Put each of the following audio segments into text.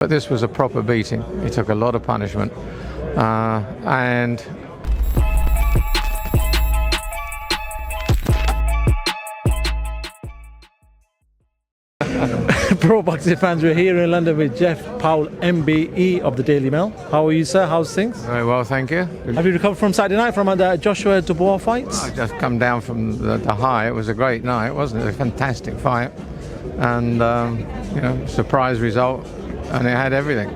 But this was a proper beating. He took a lot of punishment, and Pro boxing fans, we're here in London with Jeff Powell, MBE of the Daily Mail. How are you, sir? How's things? very well, thank you. Have you recovered from Saturday night from the Joshua Dubois fights? I just come down from the high. It was a great night, wasn't it? A fantastic fight, and surprise result, and it had everything.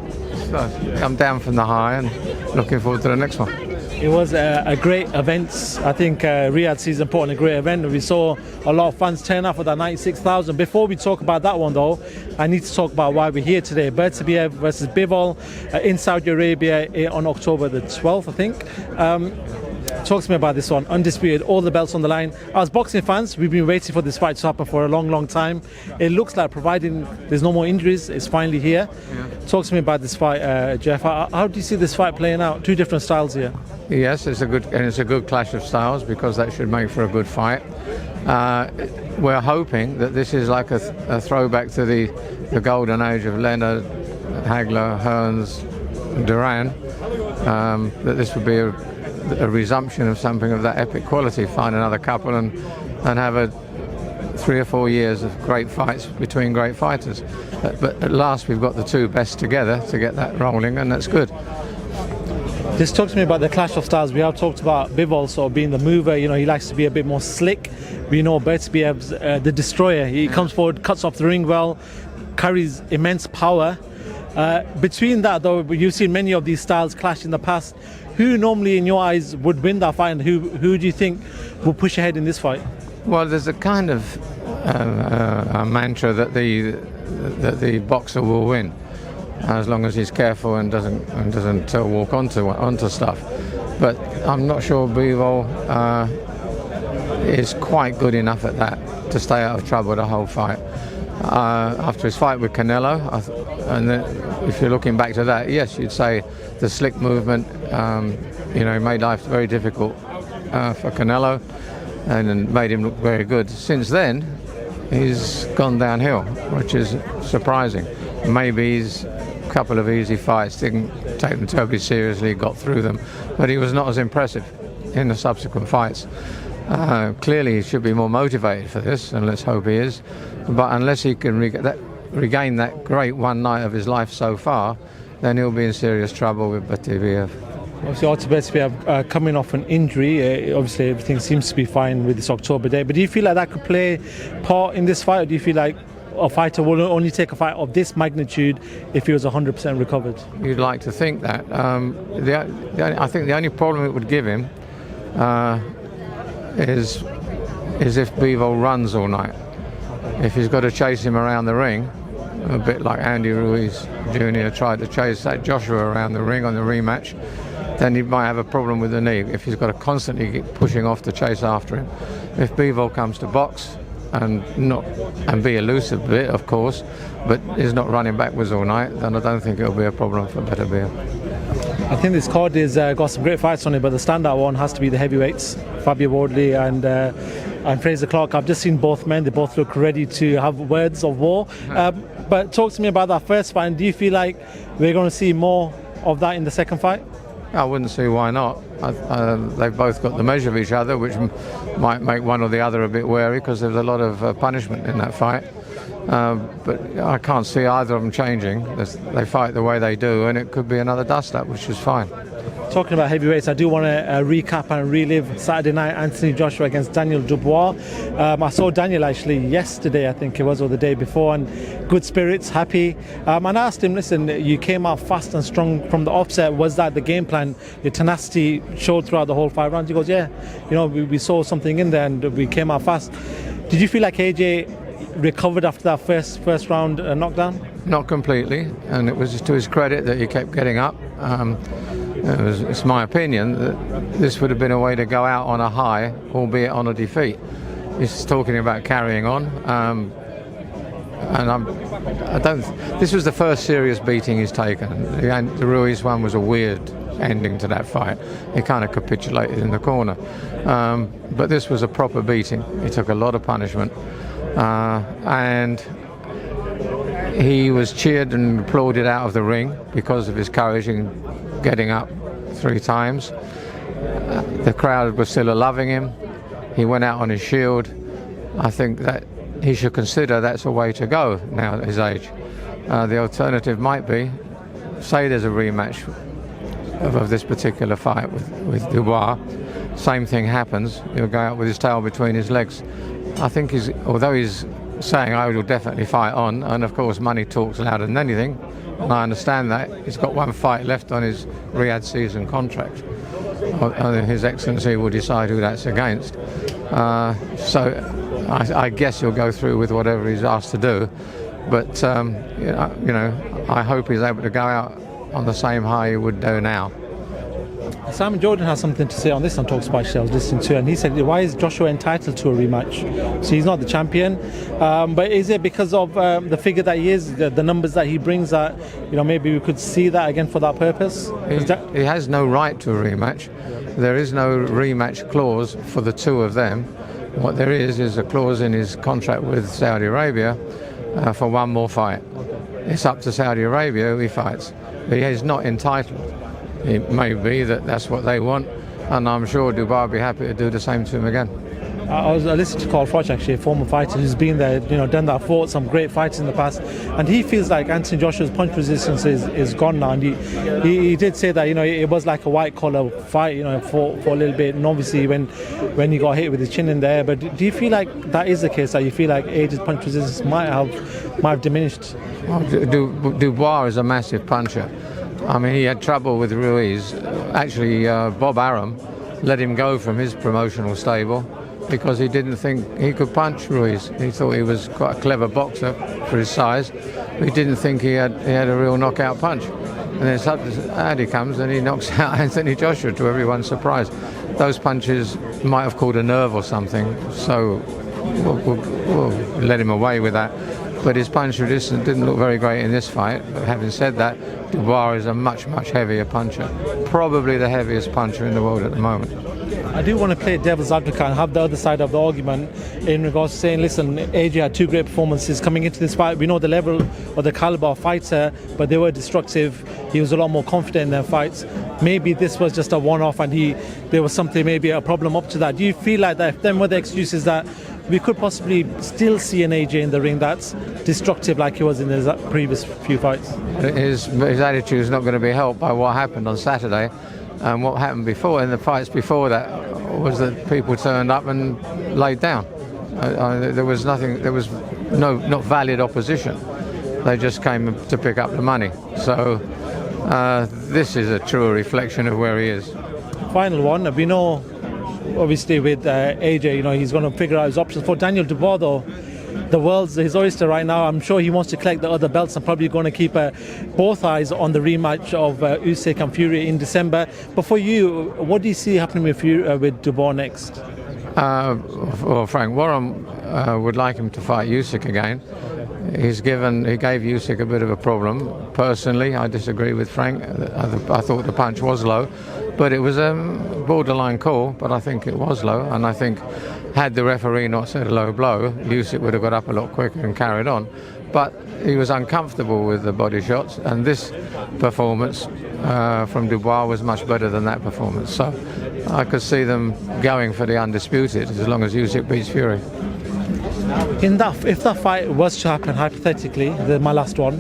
So come down from the high and looking forward to the next one. It was a great event. I think Riyadh season put on a great event. We saw a lot of fans turn up for that 96,000. Before we talk about that one though, I need to talk about why we're here today. Beterbiev versus Bivol in Saudi Arabia on October the 12th, I think. Talk to me about this one. Undisputed, all the belts on the line. As boxing fans, we've been waiting for this fight to happen for a long time. It looks like, providing there's no more injuries, it's finally here. Yeah. Talk to me about this fight, Jeff. How do you see this fight playing out? Two different styles here. Yes, it's a good clash of styles, because that should make for a good fight. We're hoping that this is like a throwback to the golden age of Leonard, Hagler, Hearns, Duran. That this would be a resumption of something of that epic quality. Find another couple and have 3 or 4 years of great fights between great fighters. But at last we've got the two best together to get that rolling, and that's good. Just talk to me about the clash of styles. We have talked about Bivol sort of being the mover. You know, he likes to be a bit more slick. We know Beterbiev's the destroyer. He comes forward, cuts off the ring well, carries immense power. Between that though, you've seen many of these styles clash in the past. Who normally in your eyes would win that fight, and who do you think will push ahead in this fight? Well, there's a kind of a mantra that the boxer will win, as long as he's careful and doesn't walk onto stuff. But I'm not sure Bivol is quite good enough at that to stay out of trouble the whole fight. After his fight with Canelo, and then if you're looking back to that, yes, you'd say the slick movement made life very difficult for Canelo, and made him look very good. Since then, he's gone downhill, which is surprising. Maybe he's a couple of easy fights, didn't take them terribly seriously, got through them, but he was not as impressive in the subsequent fights. Clearly he should be more motivated for this, and let's hope he is. But unless he can regain that great one night of his life so far, then he'll be in serious trouble with Beterbiev. Obviously, Beterbiev coming off an injury. Obviously, everything seems to be fine with this October date. But do you feel like that could play part in this fight, or do you feel like a fighter will only take a fight of this magnitude if he was 100% recovered? You'd like to think that. I think the only problem it would give him is if Bivol runs all night. If he's got to chase him around the ring, a bit like Andy Ruiz Jr. tried to chase that Joshua around the ring on the rematch, then he might have a problem with the knee if he's got to constantly keep pushing off to chase after him. If Bivol comes to box and be elusive a bit, of course, but is not running backwards all night, then I don't think it'll be a problem for Beterbiev. I think this card has got some great fights on it, but the standout one has to be the heavyweights, Fabio Wardley and Fraser Clark. I've just seen both men; they both look ready to have words of war. But talk to me about that first fight. And do you feel like we're going to see more of that in the second fight? I wouldn't see why not. They've both got the measure of each other, which might make one or the other a bit wary, because there's a lot of punishment in that fight. But I can't see either of them changing. They fight the way they do, and it could be another dust-up, which is fine. Talking about heavyweights, I do want to recap and relive Saturday night, Anthony Joshua against Daniel Dubois. I saw Daniel actually yesterday, I think it was, or the day before, and good spirits, happy. And I asked him, listen, you came out fast and strong from the offset. Was that the game plan? Your tenacity showed throughout the whole 5 rounds. He goes, yeah, we saw something in there and we came out fast. Did you feel like AJ recovered after that first round knockdown? Not completely, and it was just to his credit that he kept getting up. It's my opinion that this would have been a way to go out on a high, albeit on a defeat. He's talking about carrying on, and this was the first serious beating he's taken. The Ruiz one was a weird ending to that fight. He kind of capitulated in the corner, but this was a proper beating. He took a lot of punishment, and he was cheered and applauded out of the ring because of his courage in getting up 3 times. The crowd was still loving him. He went out on his shield. I think that he should consider that's a way to go now at his age. The alternative might be, say there's a rematch of this particular fight with Dubois. Same thing happens. He'll go out with his tail between his legs. I think although he's saying I will definitely fight on, and of course money talks louder than anything, and I understand that, he's got 1 fight left on his Riyadh season contract. His Excellency will decide who that's against. So I guess he'll go through with whatever he's asked to do. But I hope he's able to go out on the same high he would do now. Simon Jordan has something to say on this on TalkSport I was listening to, and he said, why is Joshua entitled to a rematch? So he's not the champion, but is it because of the figure that he is, the numbers that he brings, that maybe we could see that again for that purpose? He has no right to a rematch. There is no rematch clause for the 2 of them. What there is a clause in his contract with Saudi Arabia for 1 more fight. It's up to Saudi Arabia who he fights. But he is not entitled. It may be that that's what they want, and I'm sure Dubois will be happy to do the same to him again. I listened to Carl Froch, actually, a former fighter who's been there, done that, fought some great fights in the past, and he feels like Anthony Joshua's punch resistance is gone now. And he did say that it was like a white collar fight, for a little bit, and obviously when he got hit with his chin in there. But do you feel like that is the case? That you feel like AJ's punch resistance might have diminished? Well, Dubois is a massive puncher. I mean, he had trouble with Ruiz. Actually, Bob Arum let him go from his promotional stable because he didn't think he could punch Ruiz. He thought he was quite a clever boxer for his size, but he didn't think he had a real knockout punch. And then Saudi comes and he knocks out Anthony Joshua, to everyone's surprise. Those punches might have caught a nerve or something, so we'll let him away with that. But his punch resistance didn't look very great in this fight. But having said that, Dubois is a much, much heavier puncher. Probably the heaviest puncher in the world at the moment. I do want to play devil's advocate and have the other side of the argument in regards to saying, listen, AJ had 2 great performances coming into this fight. We know the level or the caliber of fighter, but they were destructive. He was a lot more confident in their fights. Maybe this was just a one-off and there was something, maybe a problem up to that. Do you feel like that if them were the excuses that we could possibly still see an AJ in the ring that's destructive like he was in his previous few fights? His attitude is not going to be helped by what happened on Saturday. And what happened before, in the fights before that, was that people turned up and laid down. There was not valid opposition. They just came to pick up the money. So this is a true reflection of where he is. Final one, we know obviously with AJ, he's going to figure out his options. For Daniel Dubois, though, the world's his oyster right now. I'm sure he wants to collect the other belts and probably going to keep both eyes on the rematch of Usyk and Fury in December. But for you, what do you see happening with Dubois next? Well, Frank Warren would like him to fight Usyk again. He gave Usyk a bit of a problem. Personally, I disagree with Frank. I thought the punch was low, but it was a borderline call, but I think it was low, and I think had the referee not said a low blow, Usyk would have got up a lot quicker and carried on. But he was uncomfortable with the body shots, and this performance from Dubois was much better than that performance. So I could see them going for the undisputed as long as Usyk beats Fury. If that fight was to happen, hypothetically, my last one,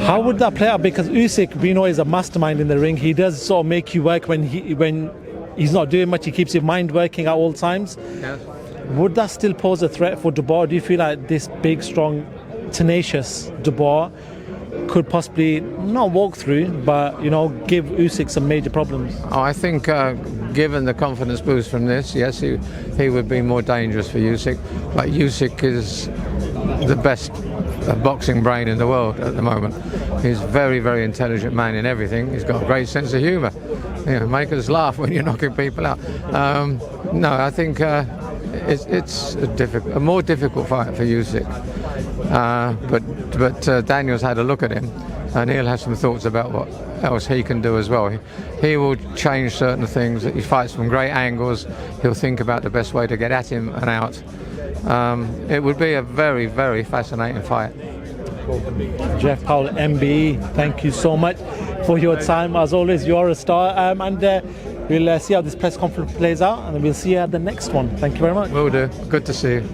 how would that play out? Because Usyk, we know, is a mastermind in the ring. He does sort of make you work when he's not doing much. He keeps your mind working at all times. Yes. Would that still pose a threat for Dubois? Do you feel like this big, strong, tenacious Dubois could possibly not walk through, but give Usyk some major problems? I think, given the confidence boost from this, yes, he would be more dangerous for Usyk. But Usyk is the best boxing brain in the world at the moment. He's a very, very intelligent man in everything. He's got a great sense of humour. Make us laugh when you're knocking people out. No, I think it's a more difficult fight for Usyk. But Daniel's had a look at him, and he'll have some thoughts about what else he can do as well. He will change certain things. He fights from great angles. He'll think about the best way to get at him and out. It would be a very, very fascinating fight. Cool. Jeff Powell, MBE, thank you so much for your time. As always, you are a star. And we'll see how this press conference plays out, and we'll see you at the next one. Thank you very much. Will do. Good to see you.